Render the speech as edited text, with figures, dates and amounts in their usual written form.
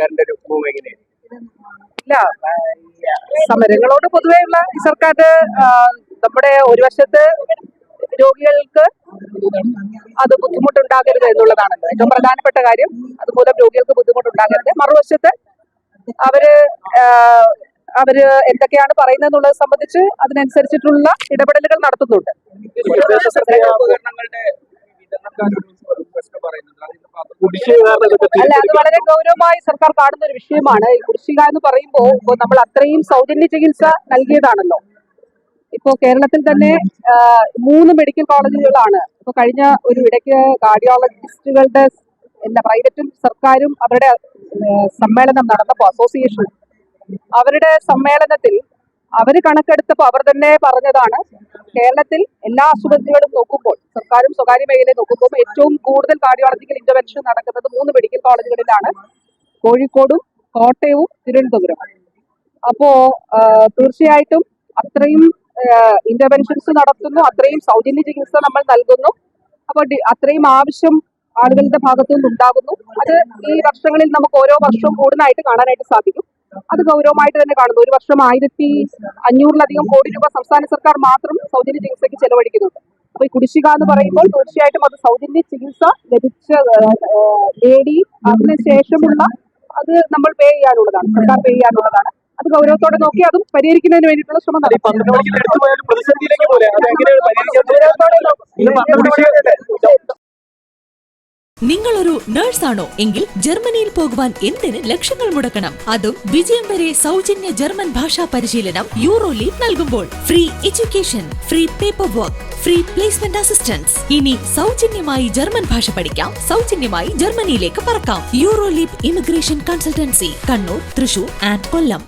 സർക്കാരിന്റെ ഒരു മൂവ് എങ്ങനെയാണ്? ഇല്ല, സമരങ്ങളോട് പൊതുവെയുള്ള ഈ സർക്കാരിന്റെ നമ്മുടെ ഒരു വശത്ത് രോഗികൾക്ക് അത് ബുദ്ധിമുട്ടുണ്ടാകരുത് എന്നുള്ളതാണല്ലോ ഏറ്റവും പ്രധാനപ്പെട്ട കാര്യം. അതുമൂലം രോഗികൾക്ക് ബുദ്ധിമുട്ടുണ്ടാകരുത്. മറുവശത്ത് അവര് എന്തൊക്കെയാണ് പറയുന്നത് എന്നുള്ളത് സംബന്ധിച്ച് അതിനനുസരിച്ചിട്ടുള്ള ഇടപെടലുകൾ നടത്തുന്നുണ്ട്. അല്ല, അത് വളരെ ഗൗരവമായി സർക്കാർ കാണുന്ന ഒരു വിഷയമാണ്. ഈ കുടിശ്ശിക എന്ന് പറയുമ്പോൾ ഇപ്പോൾ നമ്മൾ അത്രയും സൗജന്യ ചികിത്സ നൽകിയതാണല്ലോ. ഇപ്പോ കേരളത്തിൽ തന്നെ 3 മെഡിക്കൽ കോളേജുകളാണ് ഇപ്പൊ കഴിഞ്ഞ ഒരു ഇടയ്ക്ക് കാർഡിയോളജിസ്റ്റുകളുടെ പ്രൈവറ്റും സർക്കാരും അവരുടെ സമ്മേളനം നടന്നപ്പോൾ അസോസിയേഷൻ അവരുടെ സമ്മേളനത്തിൽ അവര് കണക്കെടുത്തപ്പോൾ അവർ തന്നെ പറഞ്ഞതാണ്, കേരളത്തിൽ എല്ലാ ആശുപത്രികളും നോക്കുമ്പോൾ സർക്കാരും സ്വകാര്യ മേഖലയെ നോക്കുമ്പോൾ ഏറ്റവും കൂടുതൽ കാർഡിയോളജിക്കൽ ഇന്റർവെൻഷൻ നടക്കുന്നത് 3 മെഡിക്കൽ കോളേജുകളിലാണ്, കോഴിക്കോടും കോട്ടയവും തിരുവനന്തപുരവും. അപ്പോ തീർച്ചയായിട്ടും അത്രയും ഇന്റർവെൻഷൻസ് നടത്തുന്നു, അത്രയും സൗജന്യ ചികിത്സ നമ്മൾ നൽകുന്നു. അപ്പോൾ അത്രയും ആവശ്യം ആളുകളുടെ ഭാഗത്തു നിന്നുണ്ടാകുന്നു. അത് ഈ വർഷങ്ങളിൽ നമുക്ക് ഓരോ വർഷവും കൂടുതലായിട്ട് കാണാനായിട്ട് സാധിക്കും. അത് ഗൗരവമായിട്ട് തന്നെ കാണുന്നു. ഒരു വർഷം 1500-ലധികം കോടി രൂപ സംസ്ഥാന സർക്കാർ മാത്രം സൗജന്യ ചികിത്സയ്ക്ക് ചെലവഴിക്കുന്നുണ്ട്. അപ്പൊ ഈ കുടിശ്ശിക എന്ന് പറയുമ്പോൾ തീർച്ചയായിട്ടും അത് സൗജന്യ ചികിത്സ നേടി അതിനുശേഷമുള്ള അത് നമ്മൾ പേ ചെയ്യാനുള്ളതാണ്, സർക്കാർ പേ ചെയ്യാനുള്ളതാണ്. അത് ഗൗരവത്തോടെ നോക്കി അതും പരിഹരിക്കുന്നതിന് വേണ്ടിയിട്ടുള്ള ശ്രമം നടത്തും. നിങ്ങളൊരു നഴ്സാണോ എങ്കിൽ ജർമ്മനിയിൽ പോകുവാൻ എന്തിന് ലക്ഷങ്ങൾ മുടക്കണം? അതും വിജയം വരെ സൗജന്യ ജർമ്മൻ ഭാഷാ പരിശീലനം യൂറോലീപ് നൽകുമ്പോൾ. Free education, free paper work, free placement assistance. ഇനി സൗജന്യമായി ജർമ്മൻ ഭാഷ പഠിക്കാം, സൗജന്യമായി ജർമ്മനിയിലേക്ക് പറക്കാം. Euroleap immigration consultancy, Kannur, Thrissur and Kollam.